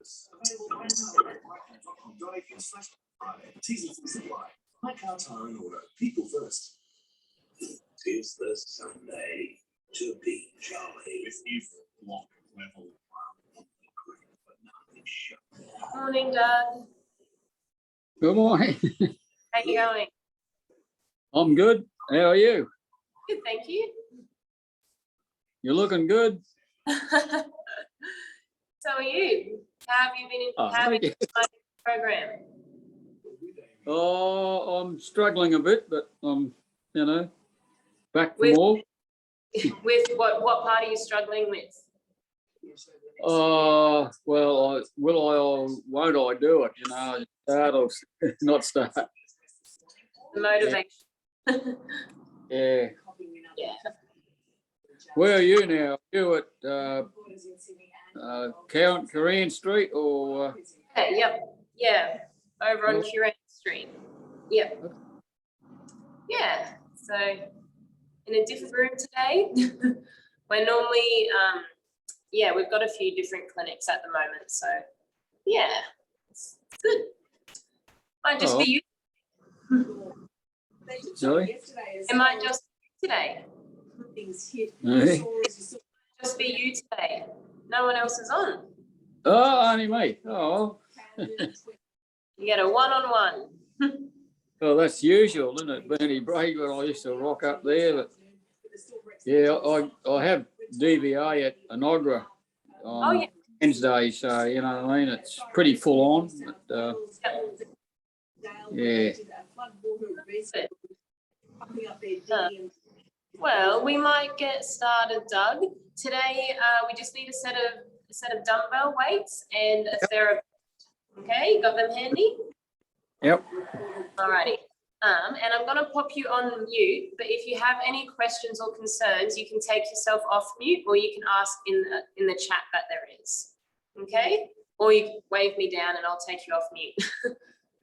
Tis the Sunday to be jolly. Morning, Doug. Good morning. How you going? I'm good. How are you? Good, thank you. You're looking good. So are you? How have you been Thank you. in my program? Oh, I'm struggling a bit, but I'm, back for more. With what part are you struggling with? Well, will I or won't I do it? Start or not start. The motivation. Yeah. Yeah. Where are you now? You at Korean Street or? Yep. Yeah. Over on Curran Street. Yep. Yeah. So in a different room today. We're normally we've got a few different clinics at the moment. So yeah, it's good. Might just be you. Sorry? It might just be today. Just be you today. No one else is on. Oh, only me. Oh. You get a one-on-one. Well, that's usual, isn't it? Bernie Bragg, when I used to rock up there. But yeah, I have DVA at Enogra on Wednesday, so you know what I mean. It's pretty full on. But, yeah. Well, we might get started, Doug. Today, we just need a set of dumbbell weights and a therapist. Okay, you got them handy? Yep. Alrighty. And I'm going to pop you on mute, but if you have any questions or concerns, you can take yourself off mute, or you can ask in the chat that there is. Okay? Or you can wave me down and I'll take you off mute.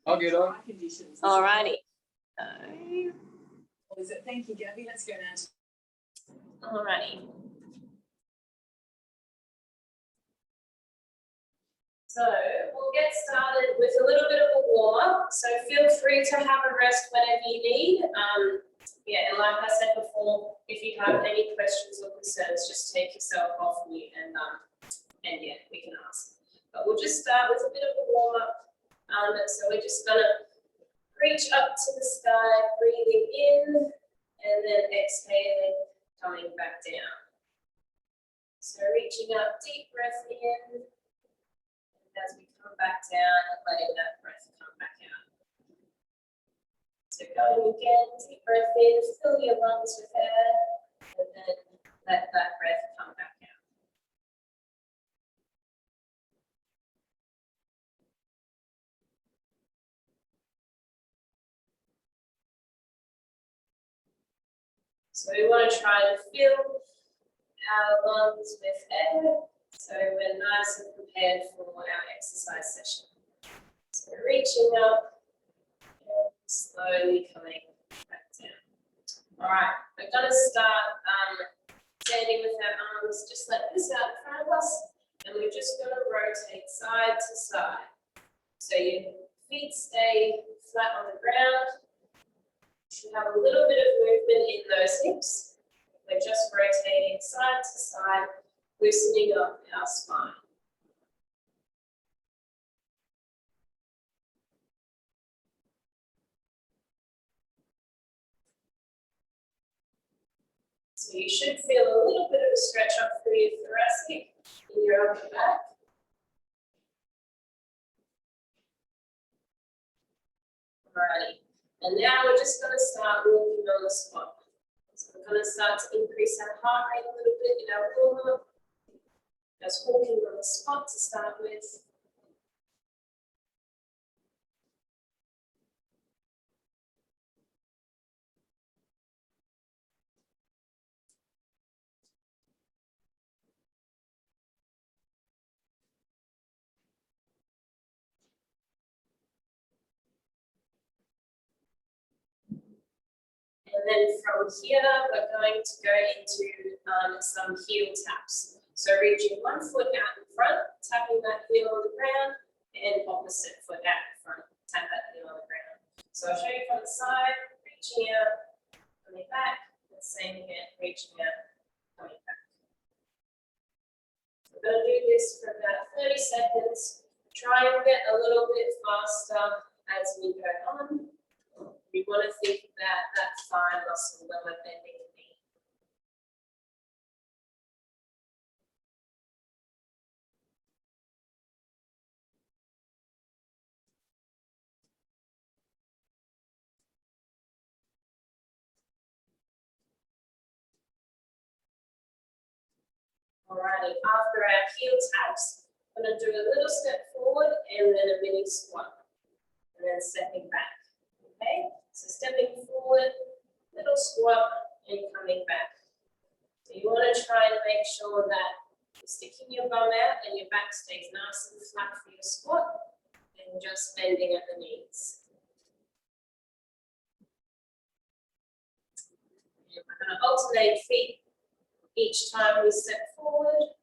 I'll get on. Alrighty. Thank you, Gabby. Let's go now. Alrighty. So we'll get started with a little bit of a warm-up. So feel free to have a rest whenever you need. And like I said before, if you have any questions or concerns, just take yourself off mute and we can ask. But we'll just start with a bit of a warm-up. So we're just gonna reach up to the sky, breathing in, and then exhaling, coming back down. So reaching up, deep breath in. As we come back down and letting that breath come back out. So going again, deep breath in, fill your lungs with air, and then let that breath come back out. So we want to try and fill our lungs with air, so we're nice and prepared for our exercise session. So we're reaching up and slowly coming back down. All right, we're going to start standing with our arms just like this out in front of us, and we're just going to rotate side to side. So your feet stay flat on the ground. You should have a little bit of movement in those hips. We're just rotating side to side, loosening up our spine. So you should feel a little bit of a stretch up through your thoracic in your upper back. Alrighty, and now we're just going to start walking on the spot. So we're going to start to increase our heart rate a little bit in our warm-up. Just walking on the spot to start with. And then from here, we're going to go into some heel taps. So reaching one foot out in front, tapping that heel on the ground, and opposite foot out in front, tap that heel on the ground. So I'll show you from the side, reaching out, coming back, and same again, reaching out, coming back. So we're going to do this for about 30 seconds. Try and get a little bit faster as we go on. We want to think about that thigh muscle when we're bending the knee. Alrighty, after our heel taps, I'm going to do a little step forward and then a mini squat, and then stepping back. Okay, so stepping forward, little squat, and coming back. So you want to try and make sure that you're sticking your bum out and your back stays nice and flat for your squat, and just bending at the knees. And we're going to alternate feet each time we step forward.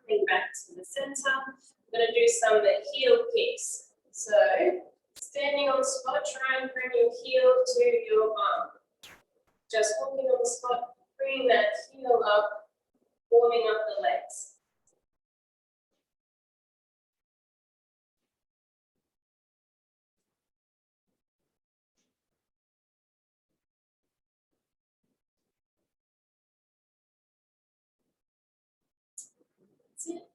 Coming back to the center, I'm going to do some heel kicks. So, standing on the spot, try and bring your heel to your bum. Just walking on the spot, bring that heel up, warming up the legs. That's it.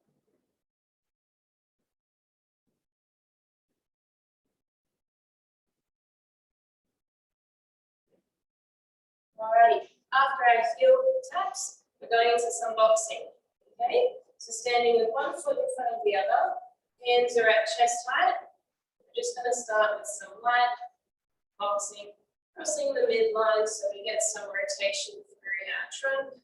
Alrighty, after our heel taps, we're going into some boxing. Okay, so standing with one foot in front of the other, hands are at chest height. We're just going to start with some light boxing, crossing the midline so we get some rotation through our trunk.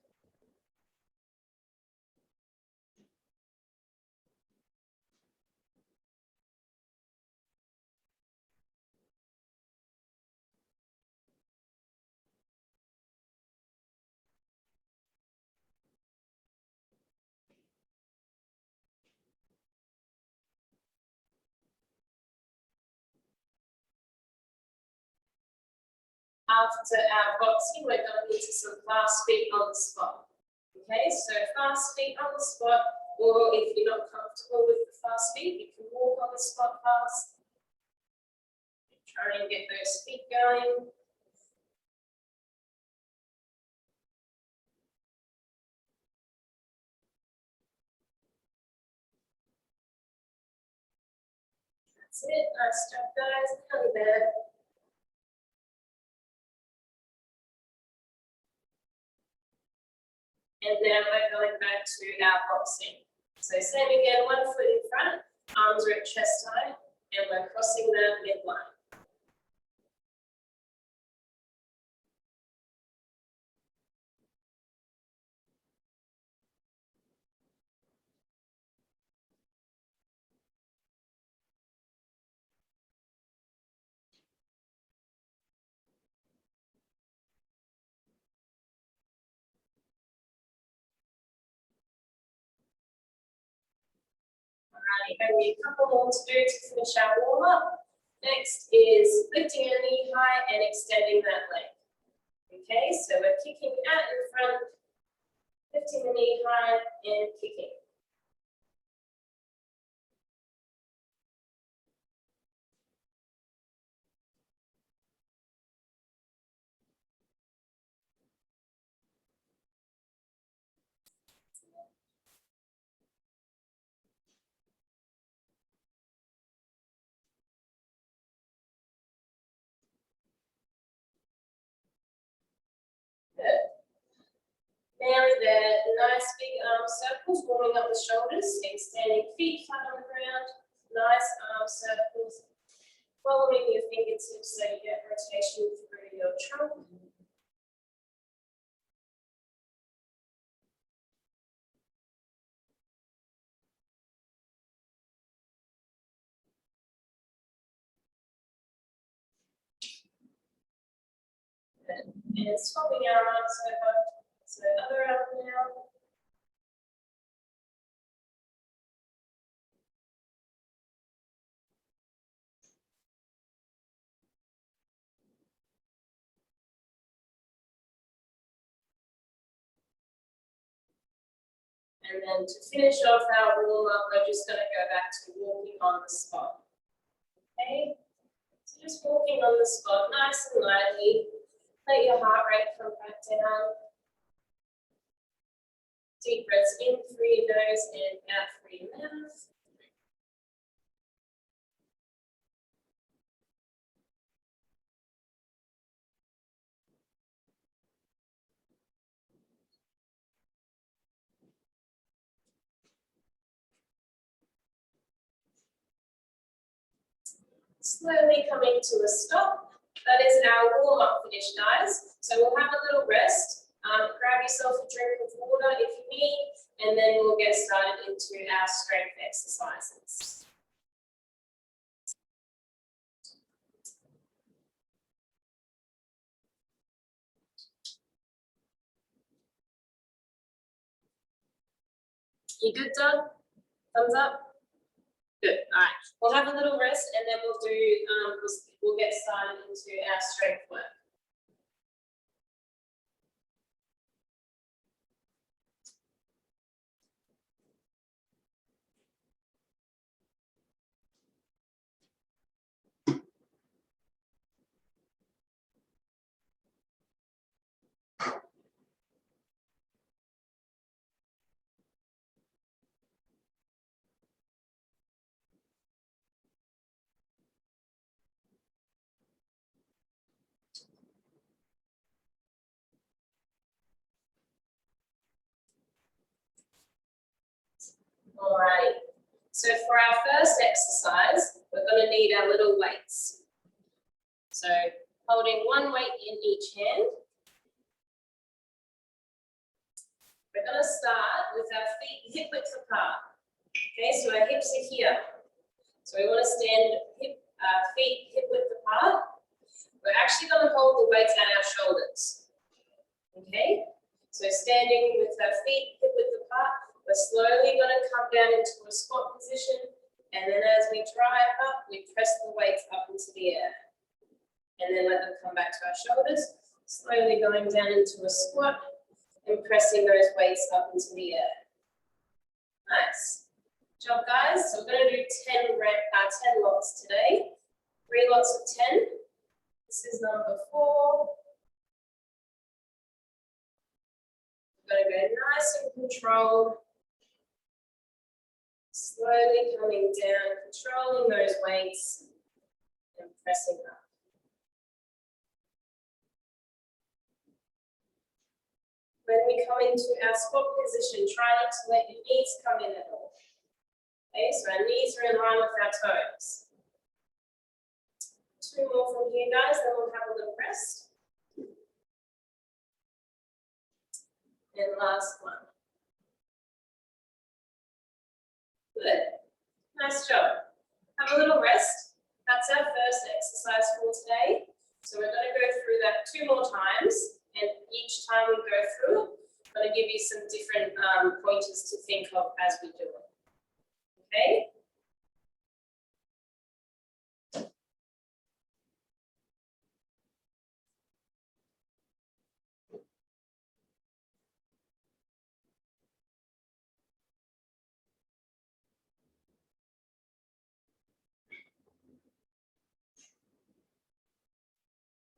After our boxing, we're going into some fast feet on the spot. Okay, so fast feet on the spot, or if you're not comfortable with the fast feet, you can walk on the spot fast. Try and get those feet going. That's it. Nice job, guys. Not bad. And then we're going back to our boxing. So same again, one foot in front, arms are at chest height, and we're crossing the midline. Alrighty, only a couple more to do to finish our warm up. Next is lifting our knee high and extending that leg. Okay, so we're kicking out in front, lifting the knee high and kicking. Good. Now the nice big arm circles, warming up the shoulders, extending feet flat on the ground, nice arm circles, fingertips so you get rotation through your trunk. And swapping our arms over. So other arm now. And then to finish off our warm up, we're just going to go back to walking on the spot. Okay, so just walking on the spot, nice and lightly. Let your heart rate come back down. Deep breaths in through your nose and out through your mouth. Slowly coming to a stop. That is our warm-up finish, guys. So we'll have a little rest. Grab yourself a drink of water if you need, and then we'll get started into our strength exercises. You good, Doug? Thumbs up? Good. All right. We'll have a little rest, and then we'll do. We'll get started into our strength work. All right. So for our first exercise, we're going to need our little weights. So holding one weight in each hand. We're going to start with our feet hip width apart. Okay, so our hips are here. So we want to stand feet hip width apart. We're actually going to hold the weights at our shoulders. Okay, so standing with our feet hip width apart, we're slowly going to come down into a squat position, and then as we drive up, we press the weights up into the air. And then let them come back to our shoulders, slowly going down into a squat and pressing those weights up into the air. Nice. Good job, guys. So we're going to do 10 lots today. 3 lots of 10. This is number 4. We're going to go nice and controlled. Slowly coming down, controlling those weights and pressing up. When we come into our squat position, try not to let your knees come in at all. Okay, so our knees are in line with our toes. 2 more from here, guys, then we'll have a little rest. And last one. Good. Nice job. Have a little rest. That's our first exercise for today. So we're going to go through that 2 more times. And each time we go through it, I'm going to give you some different pointers to think of as we do it. Okay?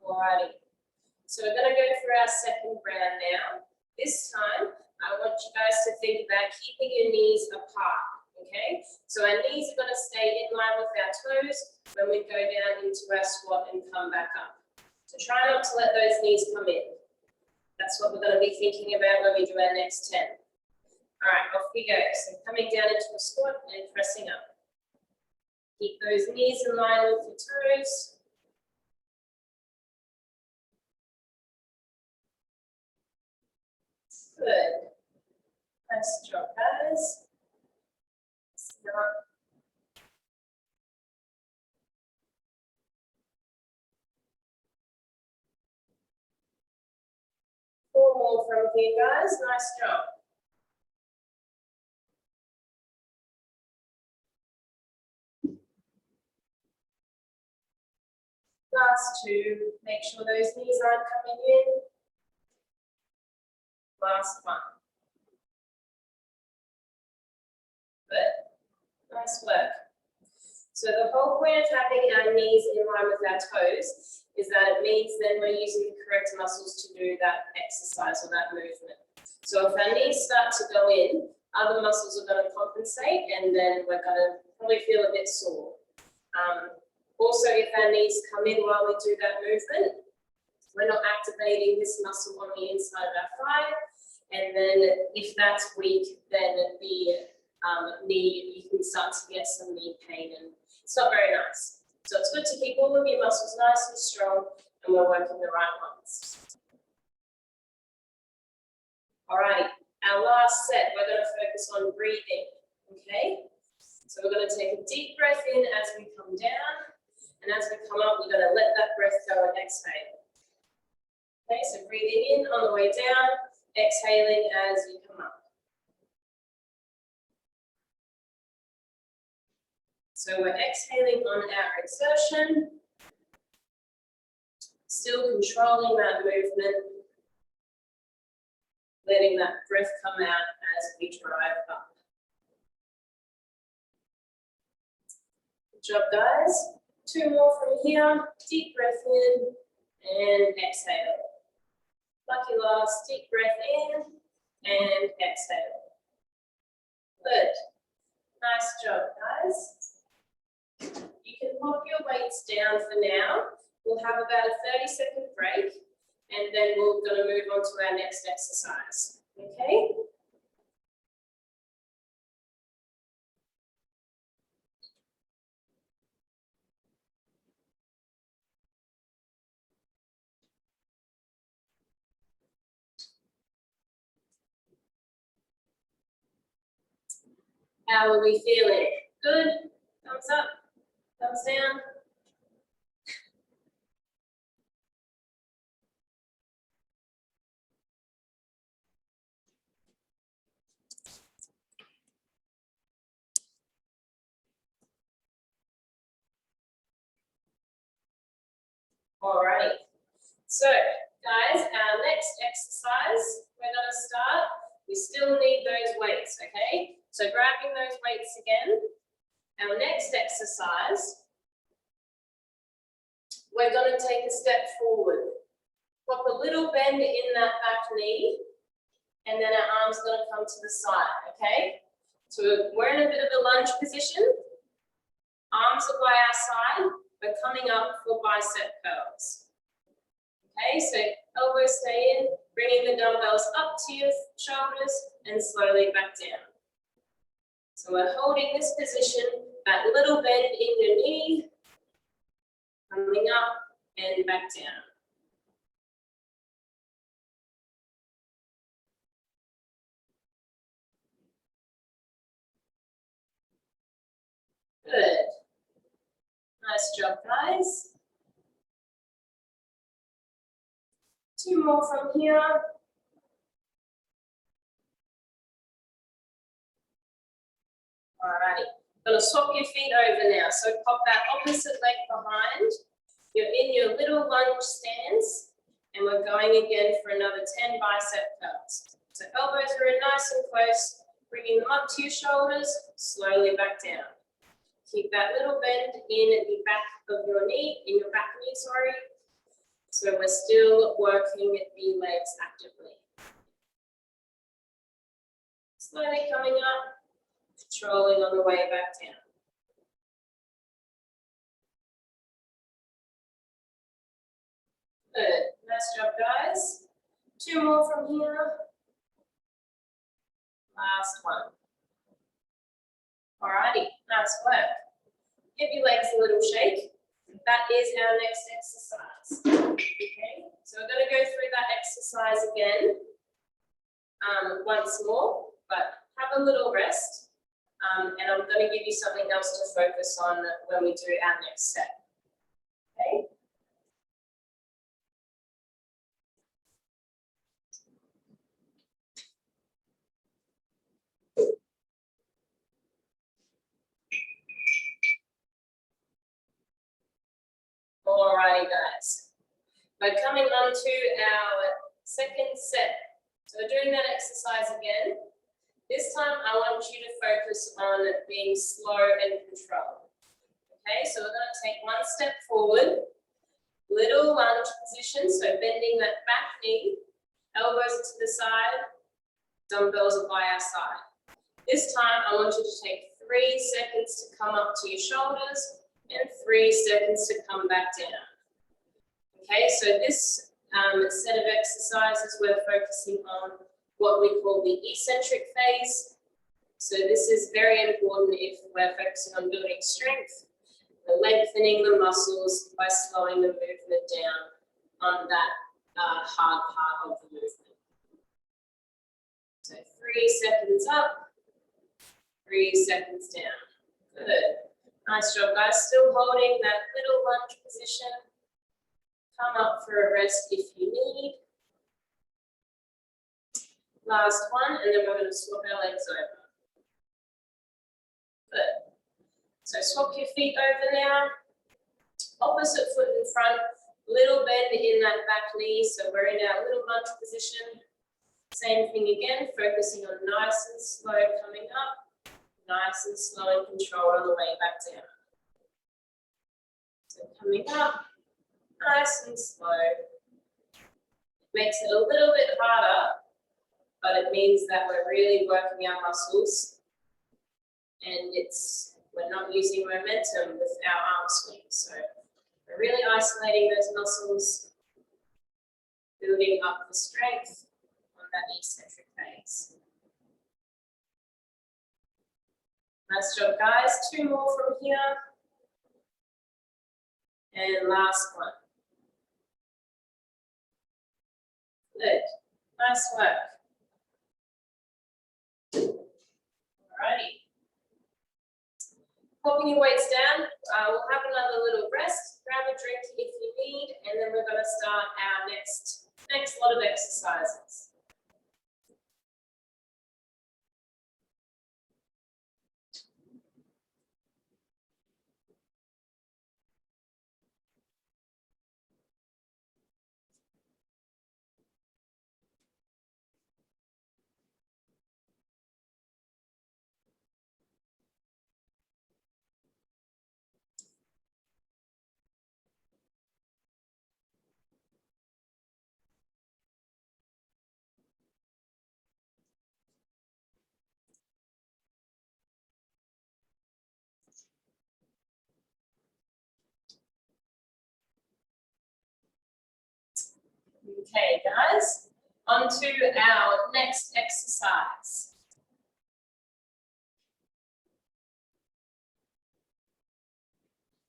Alrighty. So we're going to go through our second round now. This time, I want you guys to think about keeping your knees apart, okay? So our knees are going to stay in line with our toes when we go down into our squat and come back up. So try not to let those knees come in. That's what we're going to be thinking about when we do our next 10. All right, off we go. So coming down into a squat and pressing up. Keep those knees in line with your toes. Good. Nice job, guys. Now, 4 more from here, guys. Nice job. Last 2. Make sure those knees aren't coming in. Last 1. Good. Nice work. So the whole point of having our knees in line with our toes is that it means then we're using the correct muscles to do that exercise or that movement. So if our knees start to go in, other muscles are going to compensate and then we're going to probably feel a bit sore. Also, if our knees come in while we do that movement, we're not activating this muscle on the inside of our thigh. And then if that's weak, then the knee, you can start to get some knee pain and it's not very nice. So it's good to keep all of your muscles nice and strong and we're working the right ones. All right, our last set, we're going to focus on breathing, okay? So we're going to take a deep breath in as we come down, and as we come up, we're going to let that breath go and exhale. Okay, so breathing in on the way down, exhaling as you come up. So we're exhaling on our exertion, still controlling that movement, letting that breath come out as we drive up. Good job, guys. 2 more from here. Deep breath in and exhale. Lucky last, deep breath in and exhale. Good. Nice job, guys. You can pop your weights down for now. We'll have about a 30-second break and then we're going to move on to our next exercise. Okay? How are we feeling? Good? Thumbs up? Thumbs down? All right. So, guys, our next exercise, we're going to start. We still need those weights, okay? So grabbing those weights again. Our next exercise, we're going to take a step forward. Pop a little bend in that back knee, and then our arms are going to come to the side, okay? So we're in a bit of a lunge position. Arms are by our side. We're coming up for bicep curls. Okay, so elbows stay in, bringing the dumbbells up to your shoulders and slowly back down. So we're holding this position, that little bend in your knee, coming up and back down. Good. Nice job, guys. 2 more from here. Alrighty, gonna swap your feet over now. So pop that opposite leg behind. You're in your little lunge stance, and we're going again for another 10 bicep curls. So elbows are in nice and close, bringing them up to your shoulders, slowly back down. Keep that little bend in the back of your knee, in your back knee, sorry. So we're still working the legs actively. Slowly coming up, controlling on the way back down. Good, nice job, guys. 2 more from here. Last one. Alrighty, nice work. Give your legs a little shake. That is our next exercise. Okay, so we're going to go through that exercise again. once more, but have a little rest. And I'm going to give you something else to focus on when we do our next set. Okay. Alrighty, guys. We're coming on to our second set. So we're doing that exercise again. This time I want you to focus on being slow and controlled. Okay, so we're going to take one step forward, little lunge position, so bending that back knee, elbows are to the side, dumbbells are by our side. This time I want you to take 3 seconds to come up to your shoulders and 3 seconds to come back down. Okay, so this set of exercises, we're focusing on what we call the eccentric phase. So this is very important if we're focusing on building strength. We're lengthening the muscles by slowing the movement down on that hard part of the movement. So 3 seconds up, 3 seconds down. Good. Nice job, guys. Still holding that little lunge position. Come up for a rest if you need. Last one, and then we're going to swap our legs over. Good. So swap your feet over now. Opposite foot in front. Little bend in that back knee, so we're in our little lunge position. Same thing again, focusing on nice and slow coming up. Nice and slow and controlled on the way back down. So coming up, nice and slow. It makes it a little bit harder, but it means that we're really working our muscles and we're not using momentum with our arm swing. So we're really isolating those muscles, building up the strength on that eccentric phase. Nice job, guys. 2 more from here. And last one. Good. Nice work. Alrighty. Popping your weights down. We'll have another little rest. Grab a drink if you need, and then we're going to start our next lot of exercises. Okay, guys, on to our next exercise.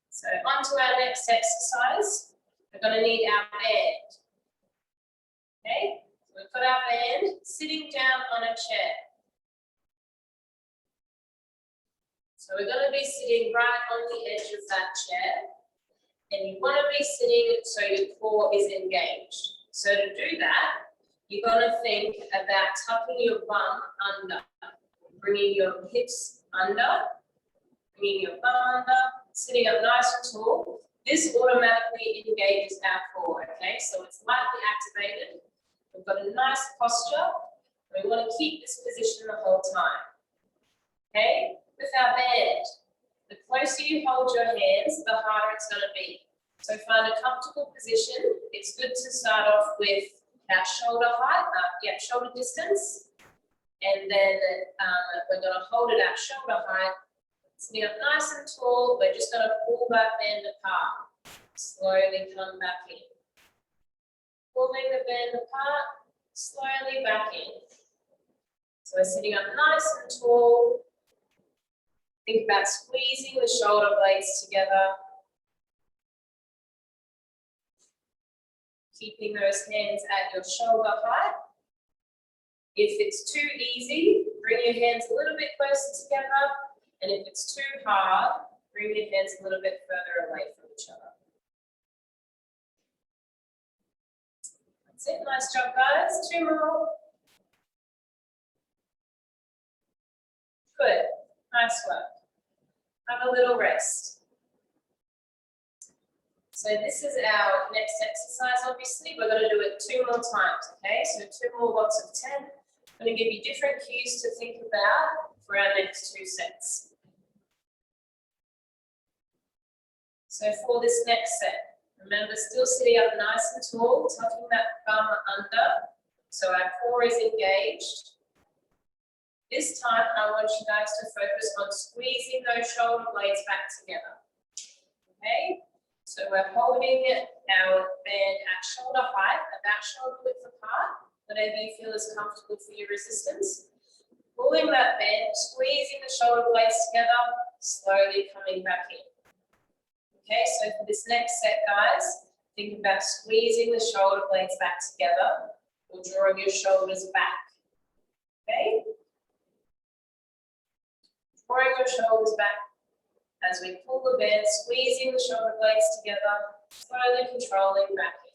So on to our next exercise, we're going to need our band. Okay, so we've got our band sitting down on a chair. So we're going to be sitting right on the edge of that chair. And you want to be sitting so your core is engaged. So to do that, you're going to think about tucking your bum under, bringing your hips under, bringing your bum under, sitting up nice and tall. This automatically engages our core, okay? So it's lightly activated. We've got a nice posture. We want to keep this position the whole time, okay? With our band, the closer you hold your hands, the harder it's going to be. So find a comfortable position. It's good to start off with our shoulder height, shoulder distance. And then we're going to hold it at shoulder height. Sitting up nice and tall, we're just going to pull that band apart. Slowly come back in. Pulling the band apart, slowly back in. So we're sitting up nice and tall. Think about squeezing the shoulder blades together. Keeping those hands at your shoulder height. If it's too easy, bring your hands a little bit closer together. And if it's too hard, bring your hands a little bit further away from each other. That's it. Nice job, guys. 2 more. Good. Nice work. Have a little rest. So this is our next exercise. Obviously, we're going to do it 2 more times, okay? So 2 more lots of 10. I'm going to give you different cues to think about for our next 2 sets. So for this next set, remember, still sitting up nice and tall, tucking that bum under, so our core is engaged. This time, I want you guys to focus on squeezing those shoulder blades back together, okay? So we're holding our band at shoulder height, about shoulder width apart, whatever you feel is comfortable for your resistance. Pulling that band, squeezing the shoulder blades together, slowly coming back in. Okay, so for this next set, guys, think about squeezing the shoulder blades back together or drawing your shoulders back. Okay? Drawing your shoulders back as we pull the band, squeezing the shoulder blades together, slowly controlling back in.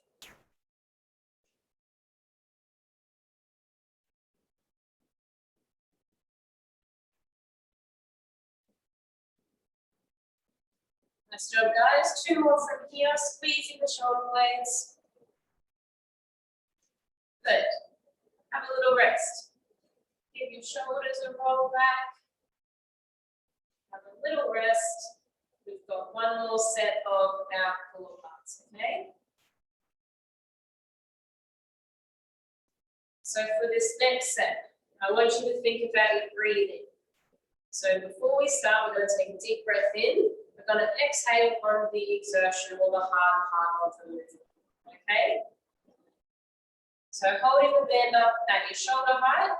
Nice job, guys. 2 more from here, squeezing the shoulder blades. Good. Have a little rest. Give your shoulders a roll back. Have a little rest. We've got 1 more set of our pull-aparts, okay? So for this next set, I want you to think about your breathing. So before we start, we're going to take a deep breath in. We're going to exhale from the exertion or the hard part of the movement, okay? So holding the band up at your shoulder height.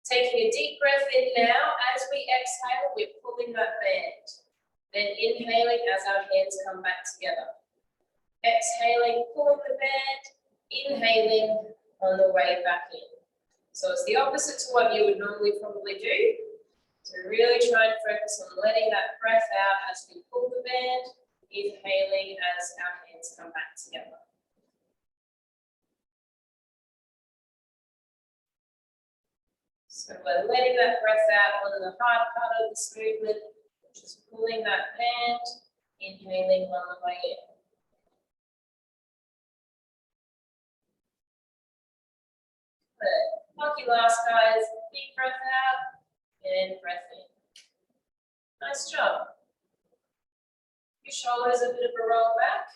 Taking a deep breath in now. As we exhale, we're pulling that band. Then inhaling as our hands come back together. Exhaling, pulling the band. Inhaling on the way back in. So it's the opposite to what you would normally probably do. So really try and focus on letting that breath out as we pull the band, inhaling as our hands come back together. So we're letting that breath out on the hard part of this movement, which is pulling that band, inhaling on the way in. Good. Lucky last, guys. Deep breath out. And breath in. Nice job. Your shoulders a bit of a roll back.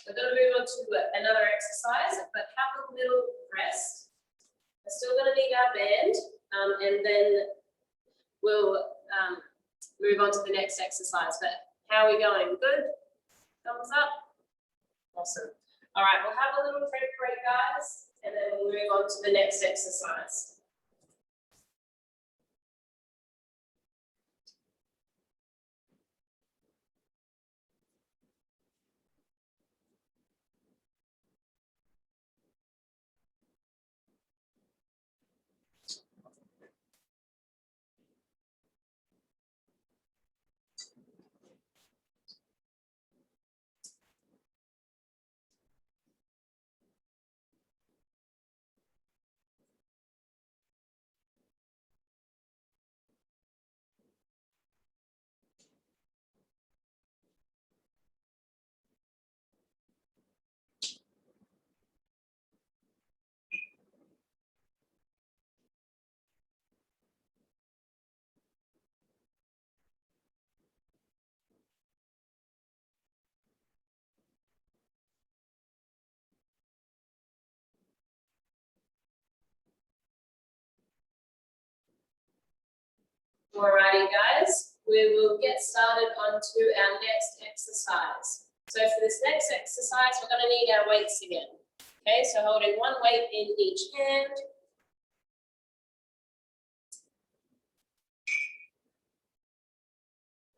We're going to move on to another exercise, but have a little rest. We're still going to need our band, and then we'll move on to the next exercise. But how are we going? Good? Thumbs up? Awesome. All right, we'll have a little break, guys, and then we'll move on to the next exercise. Alrighty, guys, we will get started onto our next exercise. So for this next exercise, we're going to need our weights again. Okay, so holding 1 weight in each hand.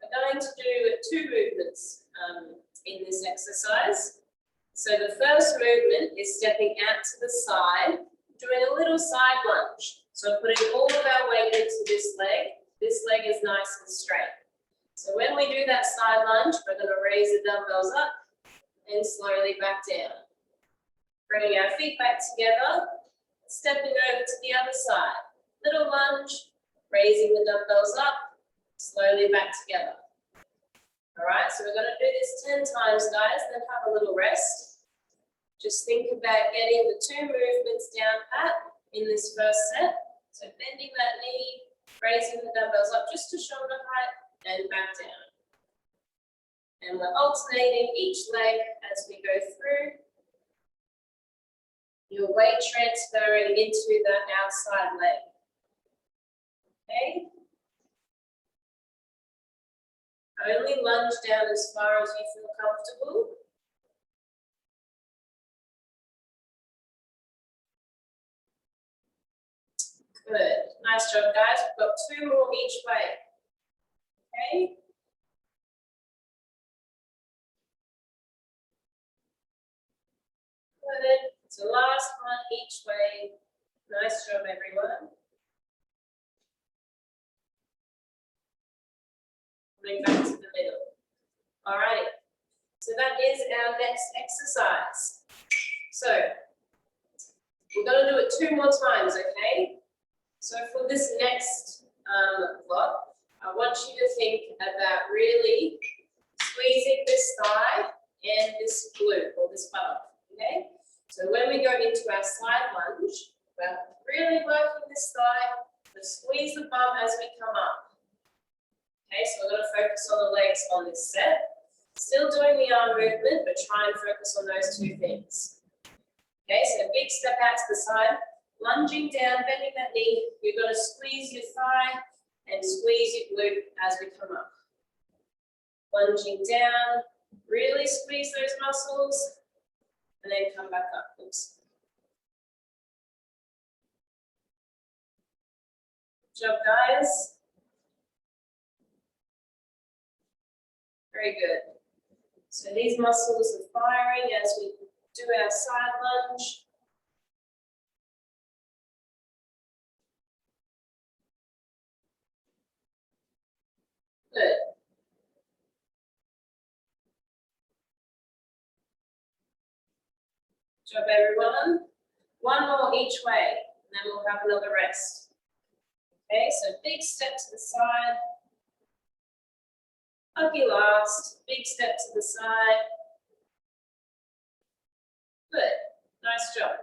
We're going to do 2 movements in this exercise. So the first movement is stepping out to the side, doing a little side lunge. So putting all of our weight into this leg. This leg is nice and straight. So when we do that side lunge, we're going to raise the dumbbells up and slowly back down. Bringing our feet back together, stepping over to the other side. Little lunge, raising the dumbbells up, slowly back together. All right, so we're going to do this 10 times, guys, then have a little rest. Just think about getting the 2 movements down pat in this first set. So bending that knee, raising the dumbbells up just to shoulder height and back down. And we're alternating each leg as we go through. Your weight transferring into that outside leg. Okay? Only lunge down as far as you feel comfortable. Good. Nice job, guys. We've got 2 more each way. Okay? Good. So last one each way. Nice job, everyone. Coming back to the middle. All right. So that is our next exercise. So we're going to do it 2 more times, okay? So for this next block, I want you to think about really squeezing this thigh and this glute or this buttock, okay? So when we go into our side lunge, we're really working this thigh, but squeeze the bum as we come up. Okay, so we're going to focus on the legs on this set. Still doing the arm movement, but try and focus on those 2 things. Okay, so big step out to the side, lunging down, bending that knee. You're going to squeeze your thigh and squeeze your glute as we come up. Lunging down, really squeeze those muscles, and then come back up. Oops. Good job, guys. Very good. So these muscles are firing as we do our side lunge. Good. Good job, everyone. 1 more each way, and then we'll have another rest. Okay, so big step to the side. Lucky last, big step to the side. Good, nice job.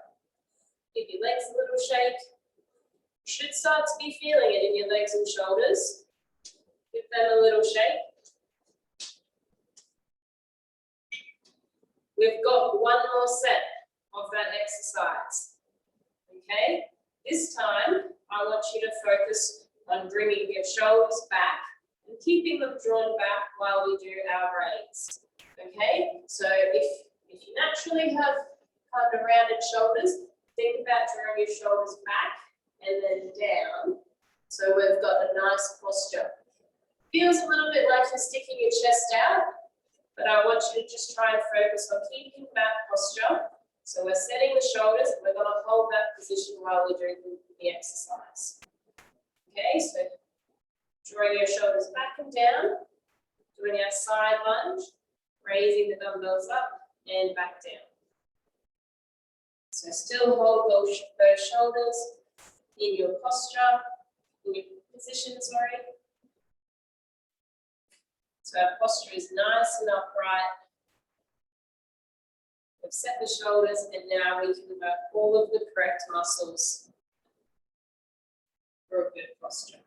Give your legs a little shake. You should start to be feeling it in your legs and shoulders. Give them a little shake. We've got 1 more set of that exercise. Okay, this time I want you to focus on bringing your shoulders back and keeping them drawn back while we do our raise. Okay, so if you naturally have kind of rounded shoulders, think about drawing your shoulders back and then down. So we've got a nice posture. Feels a little bit like you're sticking your chest out, but I want you to just try and focus on keeping that posture. So we're setting the shoulders and we're going to hold that position while we're doing the exercise. Okay, so drawing your shoulders back and down, doing our side lunge, raising the dumbbells up and back down. So still hold those shoulders in your posture, in your position, sorry. So our posture is nice and upright. We've set the shoulders and now we can work all of the correct muscles for a good posture.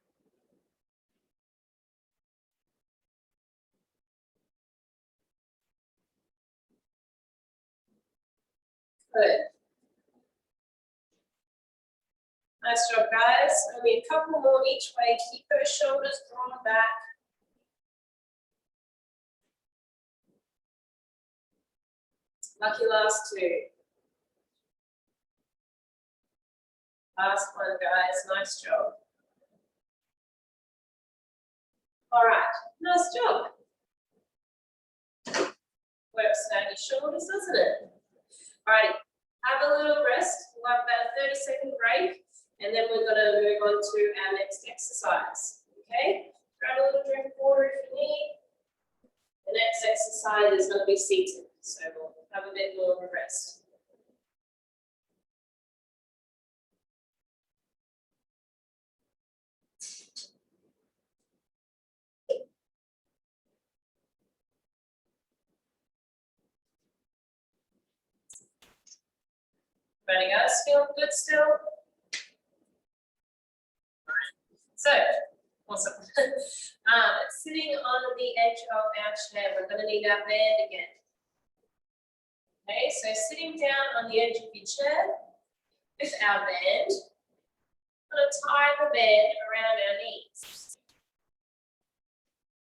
Good. Nice job, guys. Only a couple more each way. Keep those shoulders drawn back. Lucky last 2. Last one, guys. Nice job. All right. Nice job. Works down your shoulders, doesn't it? Alrighty, have a little rest. We'll have about a 30-second break, and then we're going to move on to our next exercise. Okay, grab a little drink of water if you need. The next exercise is going to be seated, so we'll have a bit more of a rest. Everybody else feeling good still? So, awesome. Sitting on the edge of our chair, we're going to need our band again. Okay, so sitting down on the edge of your chair with our band, we're going to tie the band around our knees.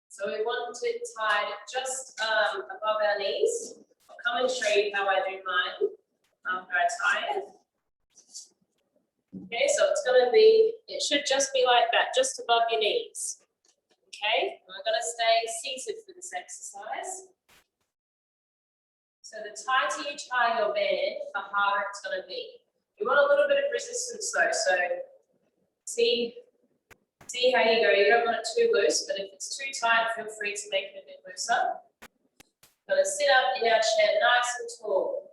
So we want it tied just above our knees. I'll come and show you how I do mine after I tie it. Okay, so it's going to be, it should just be like that, just above your knees. Okay, we're going to stay seated for this exercise. So the tighter you tie your band, the harder it's going to be. You want a little bit of resistance though, so see how you go. You don't want it too loose, but if it's too tight, feel free to make it a bit looser. We're going to sit up in our chair nice and tall.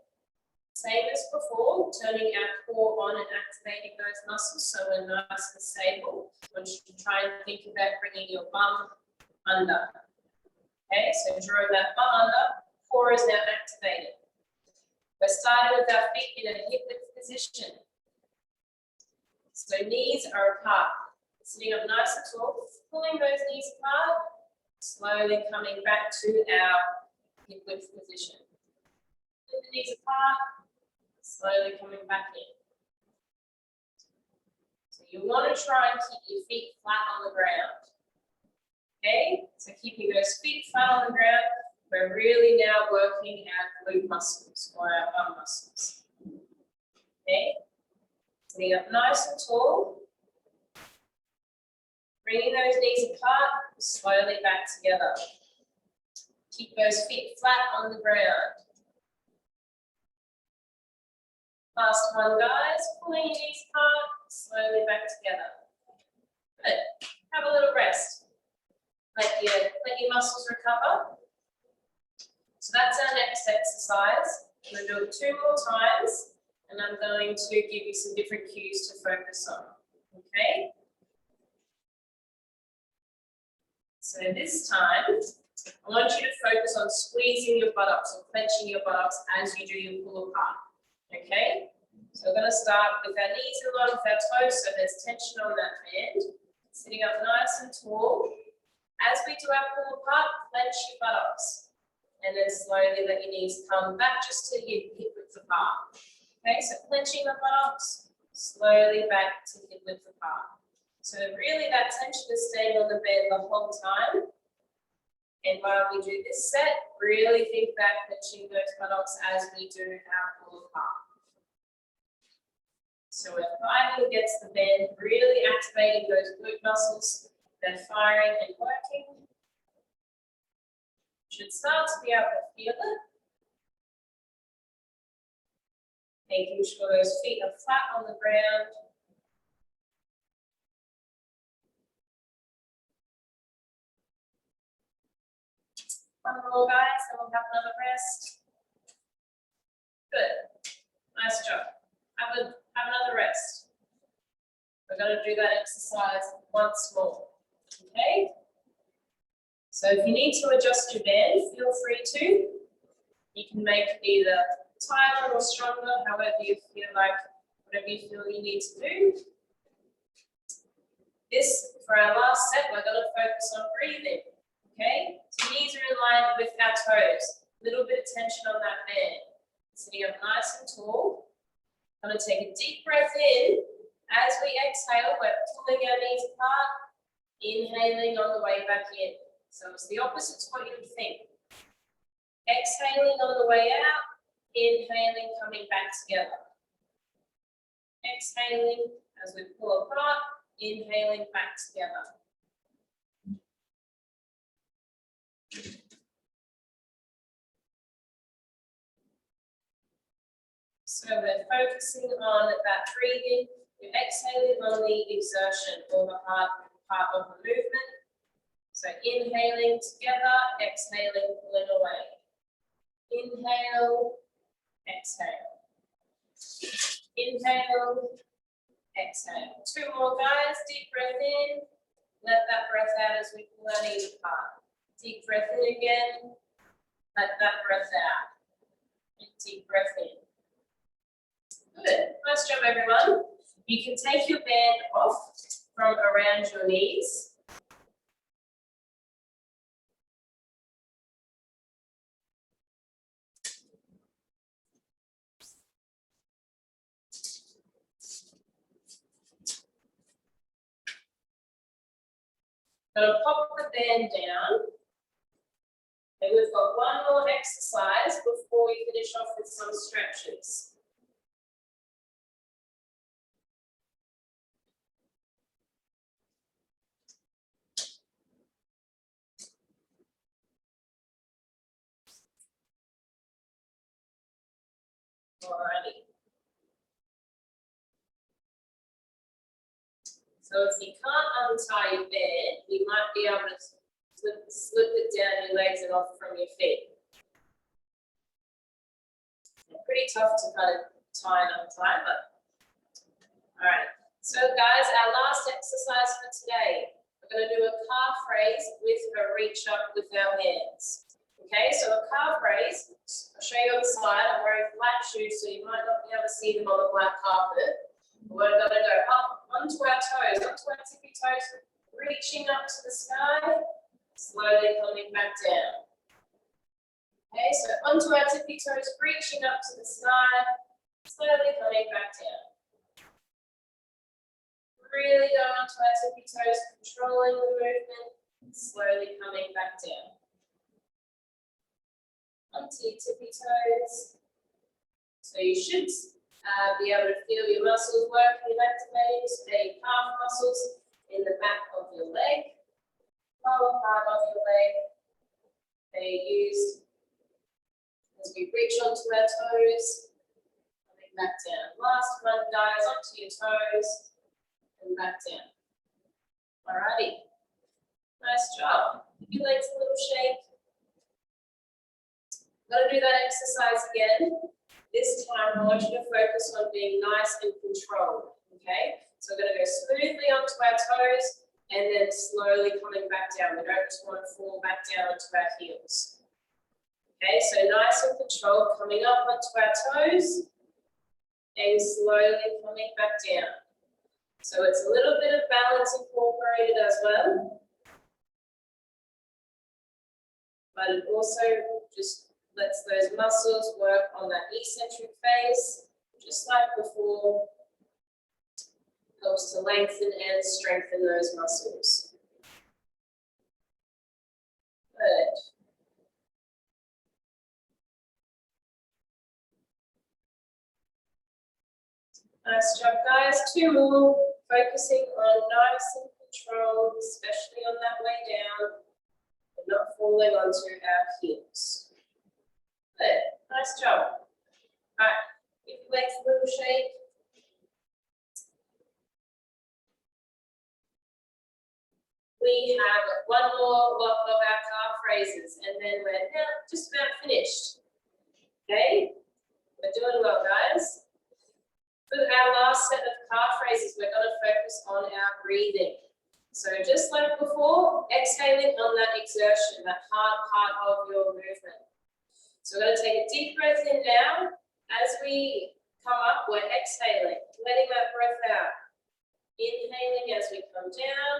Same as before, turning our core on and activating those muscles so we're nice and stable. I want you to try and think about bringing your bum under. Okay, so drawing that bum under, core is now activated. We're starting with our feet in a hip width position. So knees are apart. Sitting up nice and tall, pulling those knees apart, slowly coming back to our hip width position. Pull the knees apart, slowly coming back in. So you want to try and keep your feet flat on the ground. Okay, so keeping those feet flat on the ground, we're really now working our glute muscles or our bum muscles. Okay, sitting up nice and tall. Bringing those knees apart, slowly back together. Keep those feet flat on the ground. Last one, guys. Pulling your knees apart, slowly back together. Good. Have a little rest. Let your muscles recover. So that's our next exercise. I'm going to do it 2 more times, and I'm going to give you some different cues to focus on. Okay? So this time, I want you to focus on squeezing your buttocks or clenching your buttocks as you do your pull apart. Okay? So we're going to start with our knees in line with our toes, so there's tension on that band. Sitting up nice and tall. As we do our pull apart, clench your buttocks. And then slowly let your knees come back just to hip width apart. Okay, so clenching the buttocks, slowly back to hip width apart. So really that tension is staying on the bed the whole time. And while we do this set, really think back clenching those buttocks as we do our pull apart. So we're fighting against the bend, really activating those glute muscles. They're firing and working. Should start to be able to feel it. Making sure those feet are flat on the ground. One more, guys, and we'll have another rest. Good. Nice job. Have another rest. We're going to do that exercise once more. Okay? So if you need to adjust your band, feel free to. You can make it either tighter or stronger, however you feel like, whatever you feel you need to do. This, for our last set, we're going to focus on breathing. Okay? So knees are in line with our toes. A little bit of tension on that band. Sitting up nice and tall. I'm going to take a deep breath in. As we exhale, we're pulling our knees apart. Inhaling on the way back in. So it's the opposite to what you would think. Exhaling on the way out. Inhaling, coming back together. Exhaling as we pull apart. Inhaling back together. So we're focusing on that breathing. You're exhaling on the exertion or the hard part of the movement. So inhaling together, exhaling, pulling away. Inhale, exhale. Inhale, exhale. Two more, guys. Deep breath in. Let that breath out as we pull our knees apart. Deep breath in again. Let that breath out. And deep breath in. Good. Nice job, everyone. You can take your band off from around your knees. Gonna pop the band down. And we've got one more exercise before we finish off with some stretches. Alrighty. So if you can't untie your band, you might be able to slip it down your legs and off from your feet. They're pretty tough to kind of tie and untie, but all right. So guys, our last exercise for today, we're going to do a calf raise with a reach up with our hands. Okay, so a calf raise, I'll show you on the side. I'm wearing flat shoes, so you might not be able to see them on the black carpet. We're going to go up onto our toes, onto our tippy toes, reaching up to the sky, slowly coming back down. Okay, so onto our tippy toes, reaching up to the sky, slowly coming back down. Really go onto our tippy toes, controlling the movement, slowly coming back down. Onto your tippy toes. So you should be able to feel your muscles working and activating. So your calf muscles in the back of your leg, lower part of your leg. They're used as we reach onto our toes, coming back down. Last one, guys, onto your toes and back down. Alrighty, nice job. Give your legs a little shake. Got to do that exercise again. This time, I want you to focus on being nice and controlled, okay? So we're going to go smoothly onto our toes and then slowly coming back down. We don't just want to fall back down onto our heels. Okay, so nice and controlled, coming up onto our toes and slowly coming back down. So it's a little bit of balance incorporated as well. But it also just lets those muscles work on that eccentric phase, just like before. Helps to lengthen and strengthen those muscles. Good. Nice job, guys. Two more, focusing on nice and controlled, especially on that way down, and not falling onto our heels. Good. Nice job. All right, give your legs a little shake. We have one more lot of our calf raises, and then we're now just about finished. Okay, we're doing well, guys. For our last set of calf raises, we're going to focus on our breathing. So just like before, exhaling on that exertion, that hard part of your movement. So we're going to take a deep breath in now. As we come up, we're exhaling, letting that breath out. Inhaling as we come down,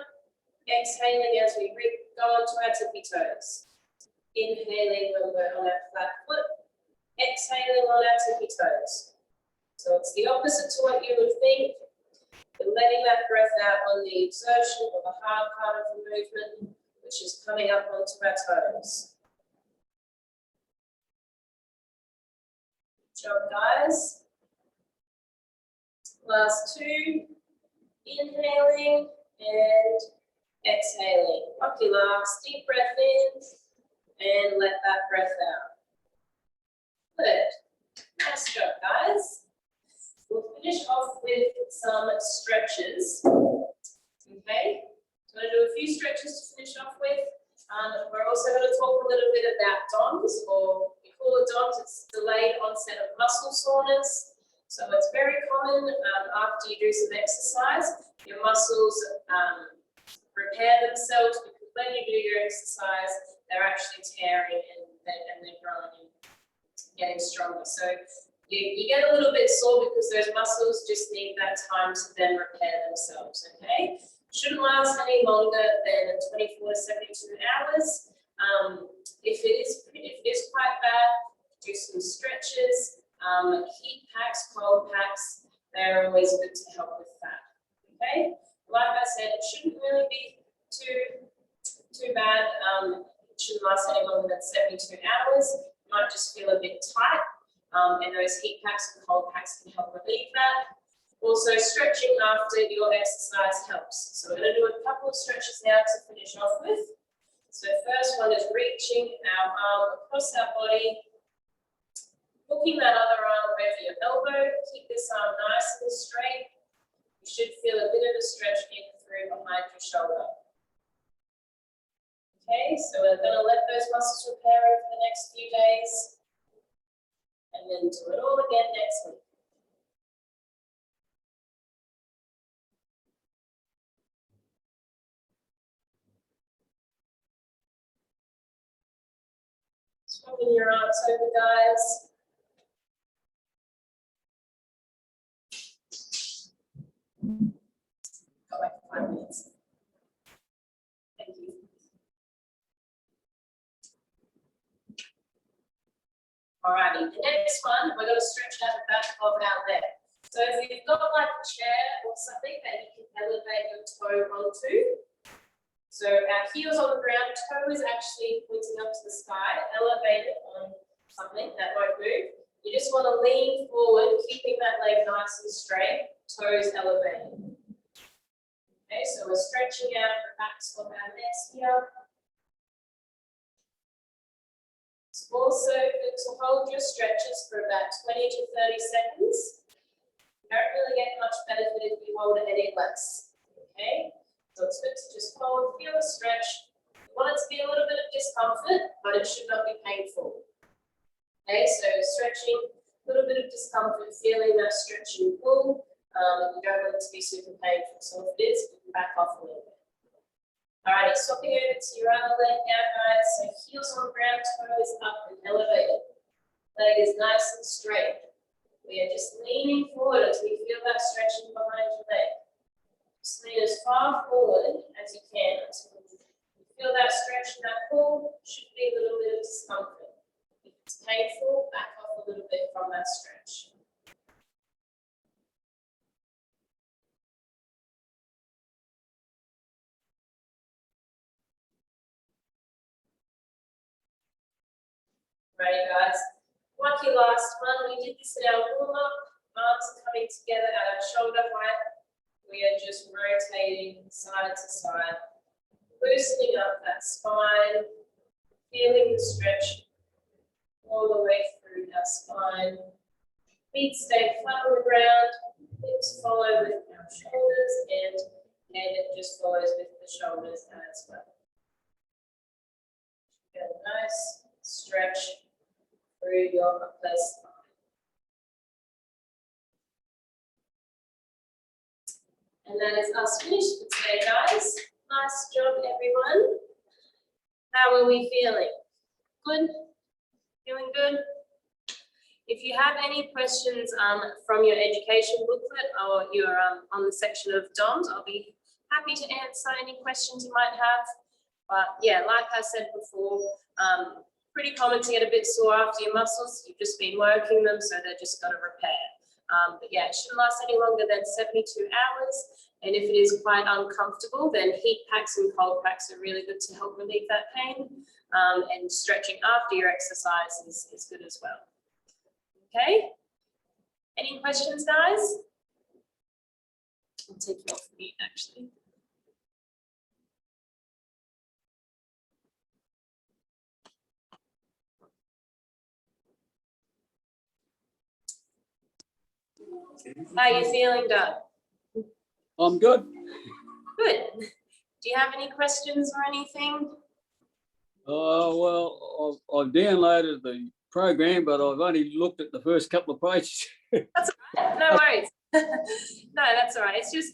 exhaling as we go onto our tippy toes. Inhaling when we're on our flat foot, exhaling on our tippy toes. So it's the opposite to what you would think. You're letting that breath out on the exertion or the hard part of the movement, which is coming up onto our toes. Good job, guys. Last two, inhaling and exhaling. Rock your lungs, deep breath in and let that breath out. Good. Nice job, guys. finish off with some stretches. Okay, so I'm going to do a few stretches to finish off with. We're also going to talk a little bit about DOMS, or we call it DOMS, it's delayed onset of muscle soreness. So it's very common after you do some exercise, your muscles repair themselves, because when you do your exercise, they're actually tearing and they're growing and getting stronger. So you get a little bit sore because those muscles just need that time to then repair themselves, okay? Shouldn't last any longer than 24 to 72 hours. If it is quite bad, do some stretches, heat packs, cold packs, they're always good to help with that, okay? Like I said, it shouldn't really be too bad. It shouldn't last any longer than 72 hours. You might just feel a bit tight, and those heat packs and cold packs can help relieve that. Also, stretching after your exercise helps. So we're going to do a couple of stretches now to finish off with. So first one is reaching our arm across our body, hooking that other arm over your elbow. Keep this arm nice and straight. You should feel a bit of a stretch in through behind your shoulder. Okay, so we're going to let those muscles repair over the next few days, and then do it all again next week. Open your arms over, guys. Got like 5 minutes. Thank you. Alrighty, the next one, we're going to stretch out the back of our leg. So if you've got like a chair or something that you can elevate your toe onto, so our heels on the ground, toe is actually pointing up to the sky, elevate it on something that won't move. You just want to lean forward, keeping that leg nice and straight, toes elevated. Okay, so we're stretching out the backs of our necks here. It's also good to hold your stretches for about 20 to 30 seconds. You don't really get much benefit if you hold it any less. Okay? So it's good to just hold, feel the stretch. You want it to be a little bit of discomfort, but it should not be painful. Okay, so stretching, a little bit of discomfort, feeling that stretch and pull. You don't want it to be super painful. So if it is, you can back off a little bit. Alrighty, swapping over to your other leg now, guys. So heels on the ground, toes up and elevated. Leg is nice and straight. We are just leaning forward as we feel that stretching behind your leg. Just lean as far forward as you can until you feel that stretch and that pull. Should be a little bit of discomfort. If it's painful, back off a little bit from that stretch. Right, guys. Lucky last one. We did this in our warm-up. Arms are coming together at our shoulder height. We are just rotating side to side, loosening up that spine, feeling the stretch all the way through our spine. Feet stay flat on the ground, hips follow with our shoulders, and it just follows with the shoulders as well. Get a nice stretch through your upper spine. And that is us finished for today, guys. Nice job, everyone. How are we feeling? Good? Feeling good? If you have any questions from your education booklet or you're on the section of DOMS, I'll be happy to answer any questions you might have. But yeah, like I said before, pretty common to get a bit sore after your muscles. You've just been working them, so they're just going to repair. But yeah, it shouldn't last any longer than 72 hours. And if it is quite uncomfortable, then heat packs and cold packs are really good to help relieve that pain. And stretching after your exercise is good as well. Okay? Any questions, guys? I'll take you off mute, actually. How are you feeling, Doug? I'm good. Good. Do you have any questions or anything? Well, I've downloaded the program, but I've only looked at the first couple of pages. No worries. No, that's all right. It's just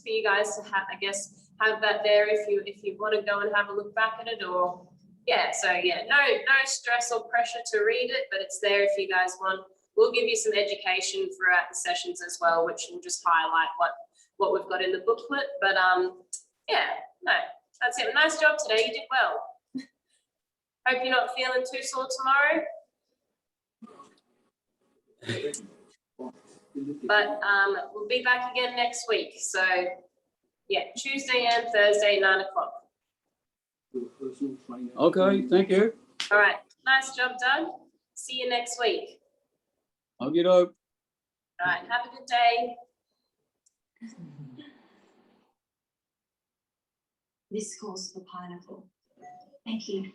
for you guys to have, I guess, have that there if you want to go and have a look back at it, or no stress or pressure to read it, but it's there if you guys want. We'll give you some education throughout the sessions as well, which will just highlight what we've got in the booklet. But that's it. Nice job today. You did well. Hope you're not feeling too sore tomorrow. But we'll be back again next week. So yeah, Tuesday and Thursday, 9 o'clock. Okay, thank you. All right. Nice job, Doug. See you next week. Okie doke. All right. Have a good day. This calls for pineapple. Thank you.